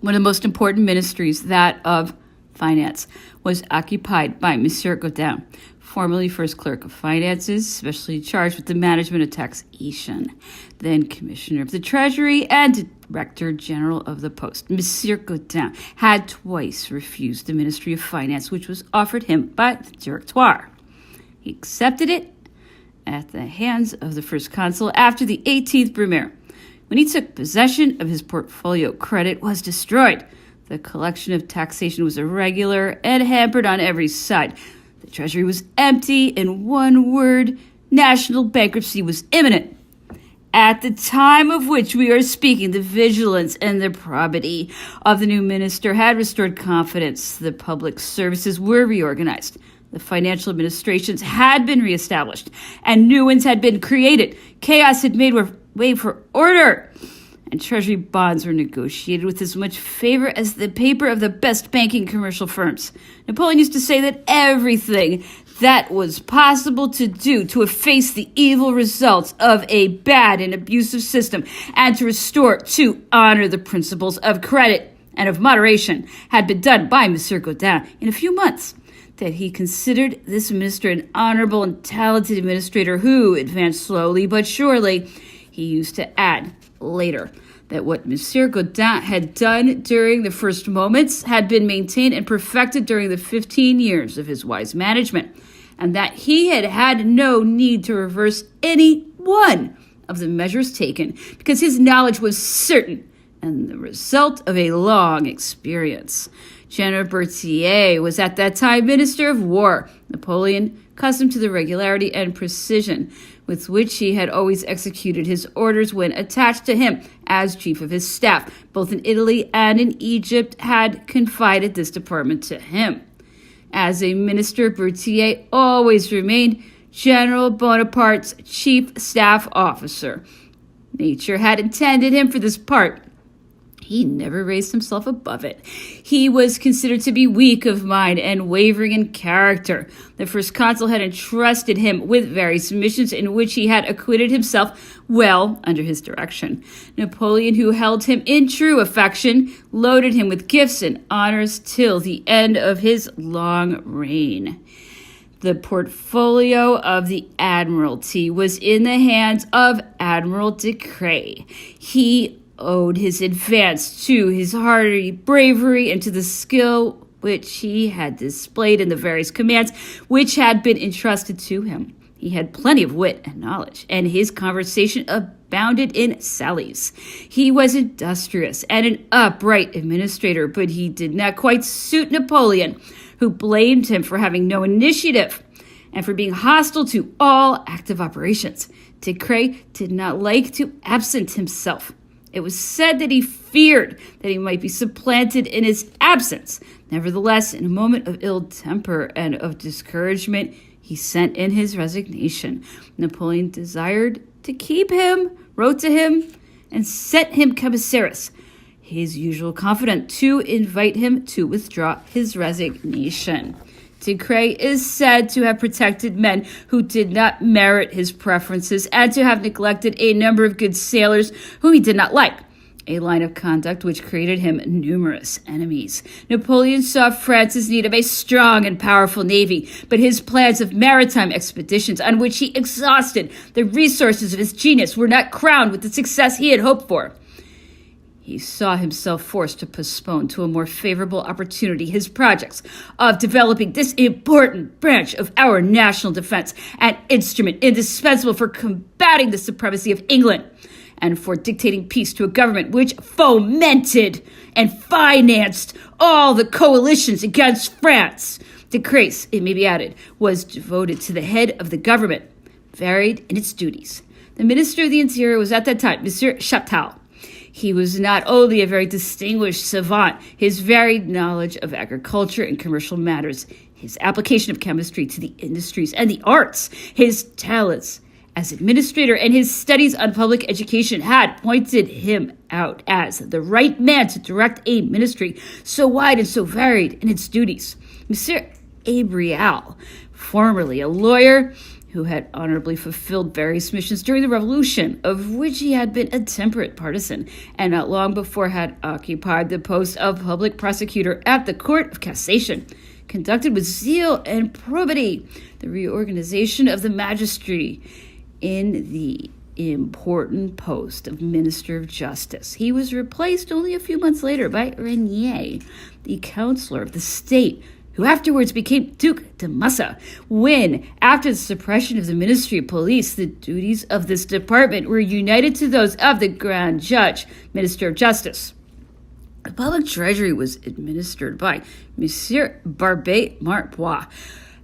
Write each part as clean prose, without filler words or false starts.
One of the most important ministries, that of finance, was occupied by Monsieur Gaudin, formerly first clerk of finances, especially charged with the management of taxation, then commissioner of the treasury and director general of the post. Monsieur Gaudin had twice refused the ministry of finance, which was offered him by the directoire. He accepted it at the hands of the first consul after the 18th Brumaire. When he took possession of his portfolio, credit was destroyed. The collection of taxation was irregular and hampered on every side. The treasury was empty. In one word, national bankruptcy was imminent. At the time of which we are speaking, the vigilance and the probity of the new minister had restored confidence. The public services were reorganized. The financial administrations had been reestablished, and new ones had been created. Chaos had made way for order, and treasury bonds were negotiated with as much favor as the paper of the best banking commercial firms. Napoleon used to say that everything that was possible to do to efface the evil results of a bad and abusive system and to restore to honor the principles of credit and of moderation had been done by Monsieur Gaudin in a few months. That he considered this minister an honorable and talented administrator who advanced slowly but surely. He used to add later that what Monsieur Gaudin had done during the first moments had been maintained and perfected during the 15 years of his wise management, and that he had had no need to reverse any one of the measures taken because his knowledge was certain and the result of a long experience. General Berthier was at that time Minister of War. Napoleon, accustomed to the regularity and precision with which he had always executed his orders when attached to him as chief of his staff, both in Italy and in Egypt, had confided this department to him. As a minister, Berthier always remained General Bonaparte's chief staff officer. Nature had intended him for this part. He never raised himself above it. He was considered to be weak of mind and wavering in character. The first consul had entrusted him with various missions in which he had acquitted himself well under his direction. Napoleon, who held him in true affection, loaded him with gifts and honors till the end of his long reign. The portfolio of the Admiralty was in the hands of Admiral de Craye. He owed his advance to his hearty bravery and to the skill which he had displayed in the various commands which had been entrusted to him. He had plenty of wit and knowledge, and his conversation abounded in sallies. He was industrious and an upright administrator, but he did not quite suit Napoleon, who blamed him for having no initiative and for being hostile to all active operations. De Craye did not like to absent himself. It was said that he feared that he might be supplanted in his absence. Nevertheless, in a moment of ill temper and of discouragement, he sent in his resignation. Napoleon desired to keep him, wrote to him, and sent him Cabaceres, his usual confidant, to invite him to withdraw his resignation. De Craye is said to have protected men who did not merit his preferences and to have neglected a number of good sailors whom he did not like, a line of conduct which created him numerous enemies. Napoleon saw France's need of a strong and powerful navy, but his plans of maritime expeditions on which he exhausted the resources of his genius were not crowned with the success he had hoped for. He saw himself forced to postpone to a more favorable opportunity his projects of developing this important branch of our national defense, an instrument indispensable for combating the supremacy of England and for dictating peace to a government which fomented and financed all the coalitions against France. De Craye, it may be added, was devoted to the head of the government, varied in its duties. The Minister of the Interior was at that time Monsieur Chaptal. He was not only a very distinguished savant, his varied knowledge of agriculture and commercial matters, his application of chemistry to the industries and the arts, his talents as administrator, and his studies on public education had pointed him out as the right man to direct a ministry so wide and so varied in its duties. Monsieur Abrial, formerly a lawyer, who had honorably fulfilled various missions during the Revolution, of which he had been a temperate partisan, and not long before had occupied the post of public prosecutor at the Court of Cassation, conducted with zeal and probity the reorganization of the magistracy in the important post of Minister of Justice. He was replaced only a few months later by Renier, the counselor of the state, who afterwards became Duc de Massa, when, after the suppression of the Ministry of Police, the duties of this department were united to those of the Grand Judge, Minister of Justice. The public treasury was administered by Monsieur Barbet Marbois,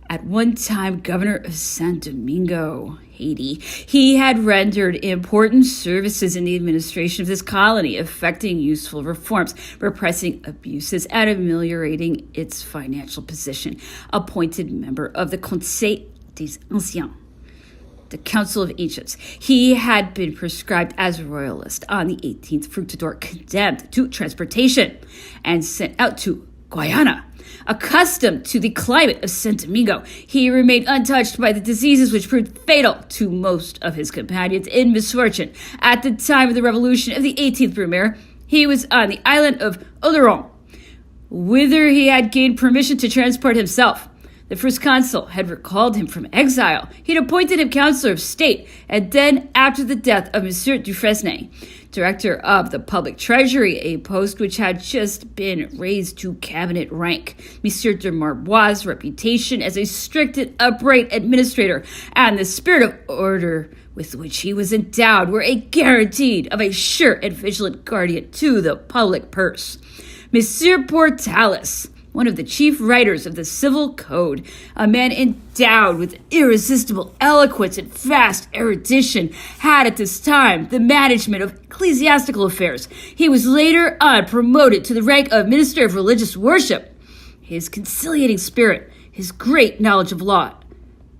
at one time governor of Saint Domingo, Haiti. He had rendered important services in the administration of this colony, effecting useful reforms, repressing abuses, and ameliorating its financial position. Appointed member of the Conseil des Anciens, the Council of Ancients, he had been proscribed as royalist on the 18th Fructidor, condemned to transportation, and sent out to Guyana. Accustomed to the climate of Saint Domingo, he remained untouched by the diseases which proved fatal to most of his companions in misfortune. At the time of the revolution of the 18th Brumaire, he was on the island of Oleron, whither he had gained permission to transport himself. The first consul had recalled him from exile. He had appointed him counselor of state, and then, after the death of Monsieur Dufresne, director of the public treasury, a post which had just been raised to cabinet rank. Monsieur de Marbois' reputation as a strict and upright administrator and the spirit of order with which he was endowed were a guarantee of a sure and vigilant guardian to the public purse. Monsieur Portalis, one of the chief writers of the Civil Code, a man endowed with irresistible eloquence and vast erudition, had at this time the management of ecclesiastical affairs. He was later on promoted to the rank of Minister of Religious Worship. His conciliating spirit, his great knowledge of law,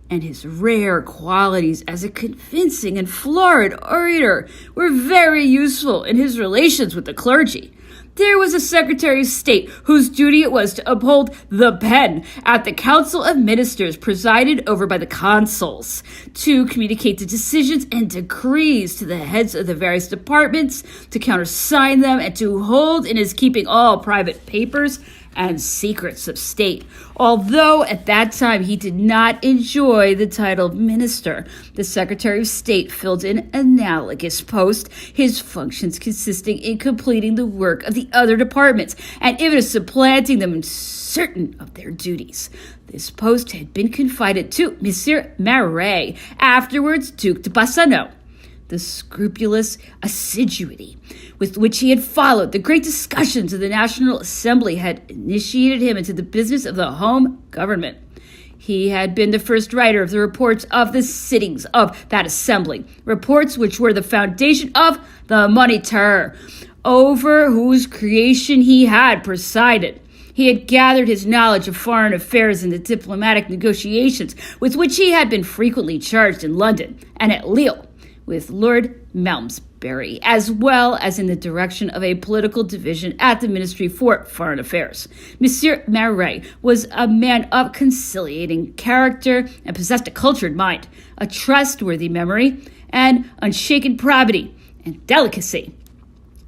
and his rare qualities as a convincing and florid orator were very useful in his relations with the clergy. There was a Secretary of State whose duty it was to uphold the pen at the Council of Ministers presided over by the consuls, to communicate the decisions and decrees to the heads of the various departments, to countersign them, and to hold in his keeping all private papers and secrets of state. Although at that time he did not enjoy the title of minister, the Secretary of State filled an analogous post, his functions consisting in completing the work of the other departments and even supplanting them in certain of their duties. This post had been confided to Monsieur Marais, afterwards Duc de Bassano. The scrupulous assiduity with which he had followed the great discussions of the National Assembly had initiated him into the business of the home government. He had been the first writer of the reports of the sittings of that assembly, reports which were the foundation of the Moniteur, over whose creation he had presided. He had gathered his knowledge of foreign affairs in the diplomatic negotiations with which he had been frequently charged in London and at Lille with Lord Malmesbury, as well as in the direction of a political division at the Ministry for Foreign Affairs. Monsieur Marais was a man of conciliating character and possessed a cultured mind, a trustworthy memory, and unshaken probity and delicacy.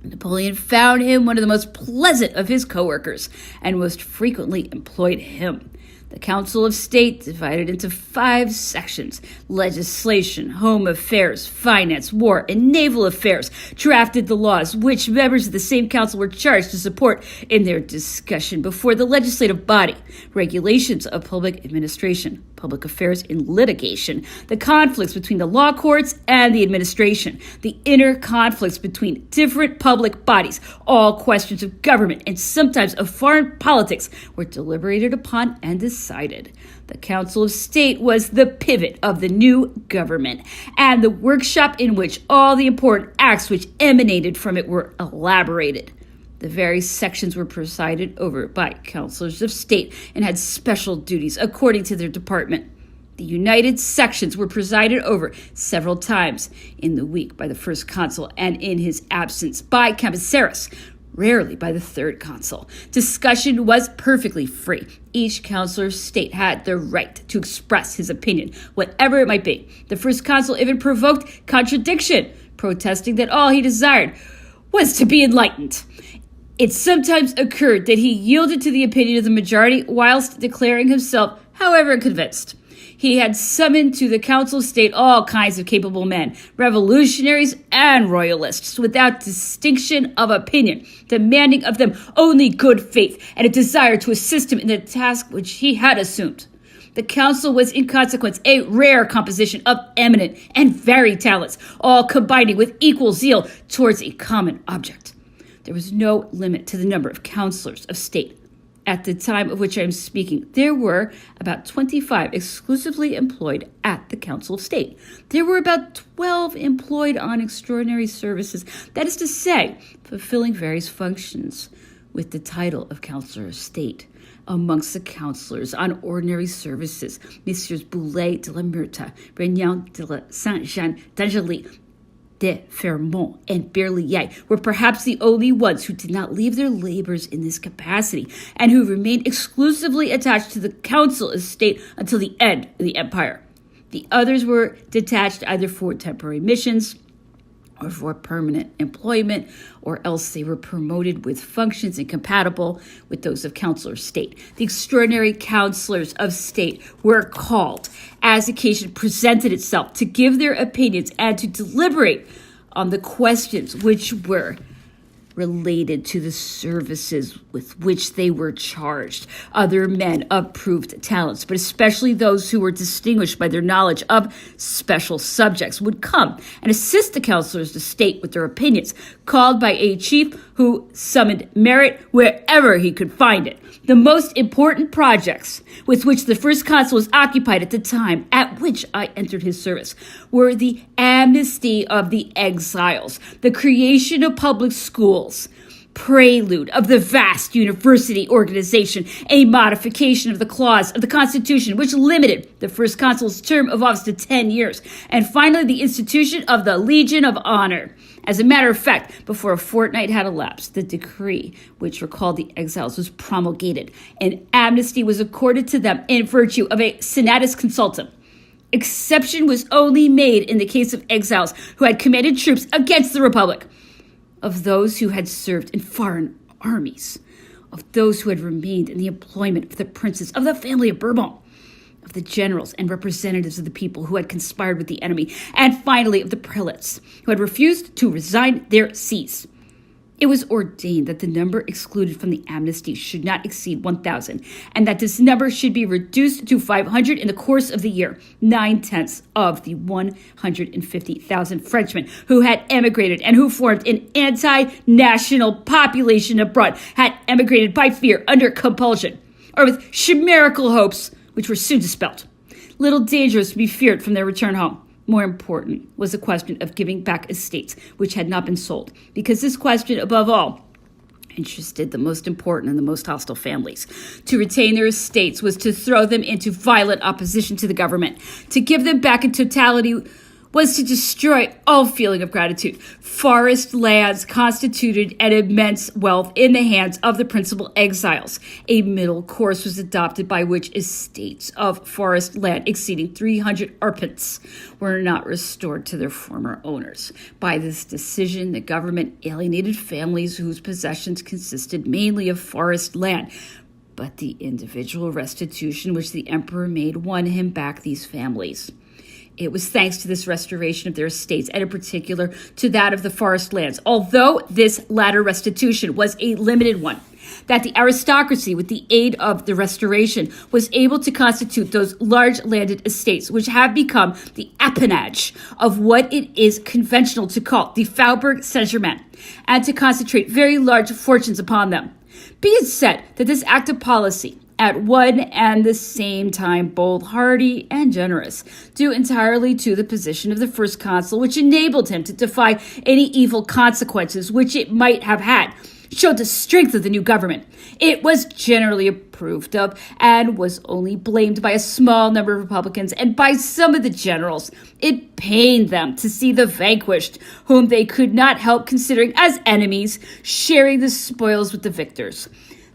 Napoleon found him one of the most pleasant of his co-workers and most frequently employed him. The Council of State, divided into 5 sections: legislation, home affairs, finance, war, and naval affairs, drafted the laws which members of the same council were charged to support in their discussion before the legislative body, regulations of public administration, public affairs in litigation, the conflicts between the law courts and the administration, the inner conflicts between different public bodies, all questions of government and sometimes of foreign politics were deliberated upon and decided. The Council of State was the pivot of the new government and the workshop in which all the important acts which emanated from it were elaborated. The various sections were presided over by councilors of state and had special duties according to their department. The united sections were presided over several times in the week by the first consul and in his absence by Cambyses, rarely by the third consul. Discussion was perfectly free. Each councillor of state had the right to express his opinion, whatever it might be. The first consul even provoked contradiction, protesting that all he desired was to be enlightened. It sometimes occurred that he yielded to the opinion of the majority whilst declaring himself, however, convinced. He had summoned to the council of state all kinds of capable men, revolutionaries and royalists, without distinction of opinion, demanding of them only good faith and a desire to assist him in the task which he had assumed. The council was in consequence a rare composition of eminent and varied talents, all combining with equal zeal towards a common object. There was no limit to the number of councillors of state. At the time of which I am speaking, there were about 25 exclusively employed at the Council of State. There were about 12 employed on extraordinary services, that is to say, fulfilling various functions with the title of Councillor of State. Amongst the councillors on ordinary services, Messieurs Boulet de la Murta, Brignan de la Saint-Jean d'Angely, de Fermont, and Berliet were perhaps the only ones who did not leave their labors in this capacity and who remained exclusively attached to the Council of State until the end of the empire. The others were detached either for temporary missions or for permanent employment, or else they were promoted with functions incompatible with those of Councillor of State. The extraordinary councillors of state were called, as occasion presented itself, to give their opinions and to deliberate on the questions which were related to the services with which they were charged. Other men of proved talents, but especially those who were distinguished by their knowledge of special subjects, would come and assist the councillors of state with their opinions, called by a chief who summoned merit wherever he could find it. The most important projects with which the first consul was occupied at the time at which I entered his service were the amnesty of the exiles, the creation of public schools, prelude of the vast university organization, a modification of the clause of the Constitution which limited the first consul's term of office to 10 years, and finally the institution of the Legion of Honor. As a matter of fact, before a fortnight had elapsed, the decree which recalled the exiles was promulgated, and amnesty was accorded to them in virtue of a senatus consultum. Exception was only made in the case of exiles who had commanded troops against the Republic, of those who had served in foreign armies, of those who had remained in the employment of the princes of the family of Bourbon, of the generals and representatives of the people who had conspired with the enemy, and finally of the prelates who had refused to resign their sees. It was ordained that the number excluded from the amnesty should not exceed 1,000, and that this number should be reduced to 500 in the course of the year. 9/10 of the 150,000 Frenchmen who had emigrated and who formed an anti-national population abroad had emigrated by fear, under compulsion, or with chimerical hopes, which were soon dispelled. Little danger was to be feared from their return home. More important was the question of giving back estates which had not been sold, because this question, above all, interested the most important and the most hostile families. To retain their estates was to throw them into violent opposition to the government. To give them back in totality was to destroy all feeling of gratitude. Forest lands constituted an immense wealth in the hands of the principal exiles. A middle course was adopted by which estates of forest land exceeding 300 arpents were not restored to their former owners. By this decision, the government alienated families whose possessions consisted mainly of forest land, but the individual restitution which the emperor made won him back these families. It was thanks to this restoration of their estates, and in particular to that of the forest lands, although this latter restitution was a limited one, that the aristocracy, with the aid of the restoration, was able to constitute those large landed estates which have become the appanage of what it is conventional to call the Faubourg Saint-Germain, and to concentrate very large fortunes upon them. Be it said that this act of policy, at one and the same time bold, hardy, and generous, due entirely to the position of the first consul, which enabled him to defy any evil consequences which it might have had, showed the strength of the new government. It was generally approved of and was only blamed by a small number of Republicans and by some of the generals. It pained them to see the vanquished, whom they could not help considering as enemies, sharing the spoils with the victors.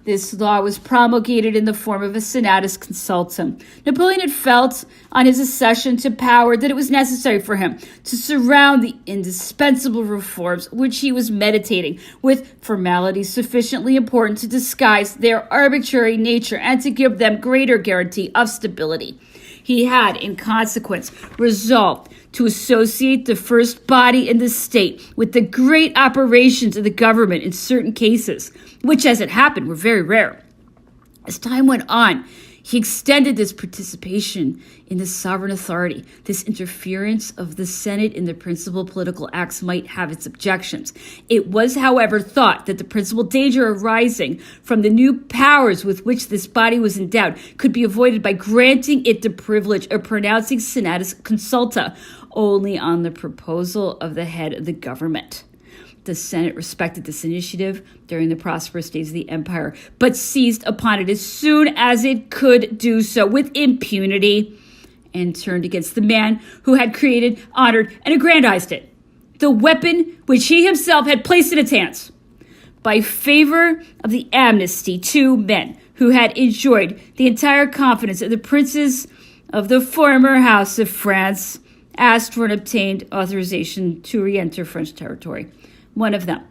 This law was promulgated in the form of a senatus consultum. Napoleon had felt on his accession to power that it was necessary for him to surround the indispensable reforms which he was meditating with formalities sufficiently important to disguise their arbitrary nature and to give them greater guarantee of stability. He had, in consequence, resolved to associate the first body in the state with the great operations of the government in certain cases, which, as it happened, were very rare. As time went on, he extended this participation in the sovereign authority. This interference of the Senate in the principal political acts might have its objections. It was, however, thought that the principal danger arising from the new powers with which this body was endowed could be avoided by granting it the privilege of pronouncing senatus consulta only on the proposal of the head of the government. The Senate respected this initiative during the prosperous days of the empire, but seized upon it as soon as it could do so with impunity and turned against the man who had created, honored, and aggrandized it, the weapon which he himself had placed in its hands. By favor of the amnesty, 2 men who had enjoyed the entire confidence of the princes of the former House of France asked for and obtained authorization to re-enter French territory. One of them,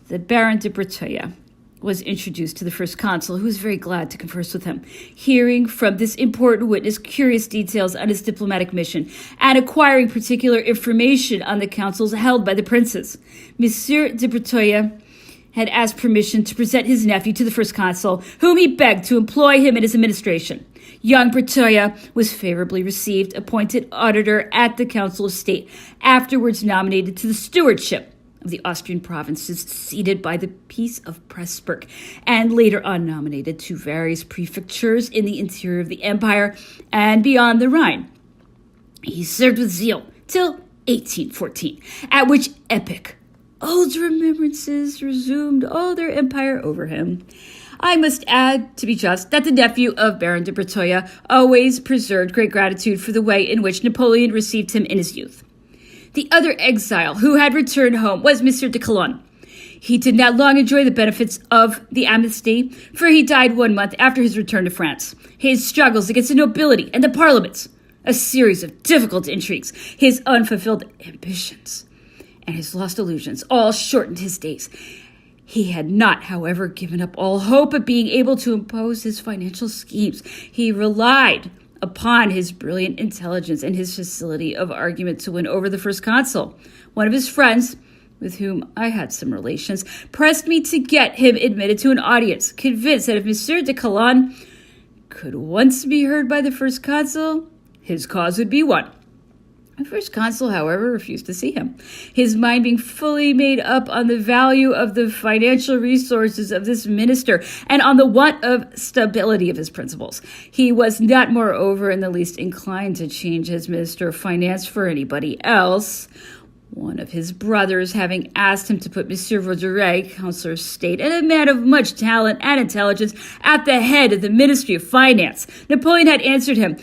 the Baron de Breteuil, was introduced to the first consul, who was very glad to converse with him, hearing from this important witness curious details on his diplomatic mission and acquiring particular information on the councils held by the princes. Monsieur de Breteuil had asked permission to present his nephew to the first consul, whom he begged to employ him in his administration. Young Breteuil was favorably received, appointed auditor at the Council of State, afterwards nominated to the stewardship of the Austrian provinces ceded by the Peace of Pressburg, and later on nominated to various prefectures in the interior of the empire and beyond the Rhine. He served with zeal till 1814, at which epoch old remembrances resumed all their empire over him. I must add, to be just, that the nephew of Baron de Breteuil always preserved great gratitude for the way in which Napoleon received him in his youth. The other exile who had returned home was Monsieur de Calonne. He did not long enjoy the benefits of the amnesty, for he died 1 month after his return to France. His struggles against the nobility and the parliaments, a series of difficult intrigues, his unfulfilled ambitions, and his lost illusions all shortened his days. He had not, however, given up all hope of being able to impose his financial schemes. He relied upon his brilliant intelligence and his facility of argument to win over the first consul. One of his friends, with whom I had some relations, pressed me to get him admitted to an audience, convinced that if Monsieur de Calonne could once be heard by the first consul, his cause would be won. The first consul, however, refused to see him, his mind being fully made up on the value of the financial resources of this minister and on the want of stability of his principles. He was not, moreover, in the least inclined to change his minister of finance for anybody else. One of his brothers having asked him to put Monsieur Vaudreuil, Councillor of State, and a man of much talent and intelligence, at the head of the Ministry of Finance, Napoleon had answered him,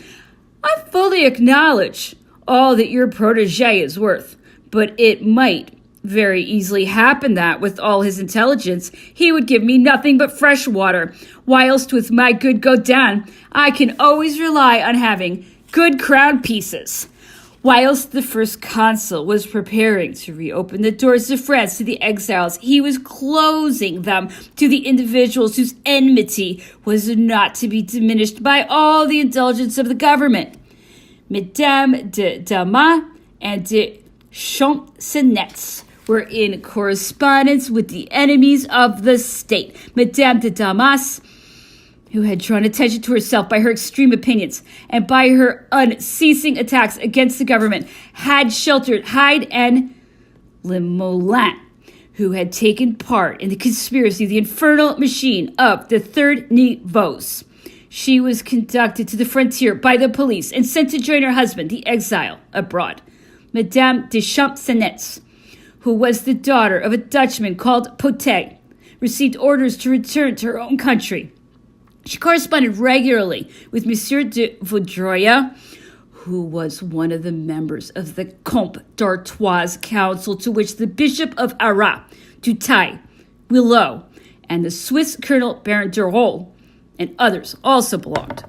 "I fully acknowledge all that your protege is worth, but it might very easily happen that, with all his intelligence, he would give me nothing but fresh water, whilst with my good Godin, I can always rely on having good crown pieces." Whilst the first consul was preparing to reopen the doors of France to the exiles, he was closing them to the individuals whose enmity was not to be diminished by all the indulgence of the government. Mesdames de Damas and de Champcenetz were in correspondence with the enemies of the state. Madame de Damas, who had drawn attention to herself by her extreme opinions and by her unceasing attacks against the government, had sheltered Hyde and Limolin, who had taken part in the conspiracy of the infernal machine of the Third Niveaus. She was conducted to the frontier by the police and sent to join her husband, the exile, abroad. Madame de Champcenetz, who was the daughter of a Dutchman called Potet, received orders to return to her own country. She corresponded regularly with Monsieur de Vaudreuil, who was one of the members of the Comte d'Artois Council, to which the Bishop of Arras, Dutai, Willow, and the Swiss Colonel Baron de Rol and others also belonged.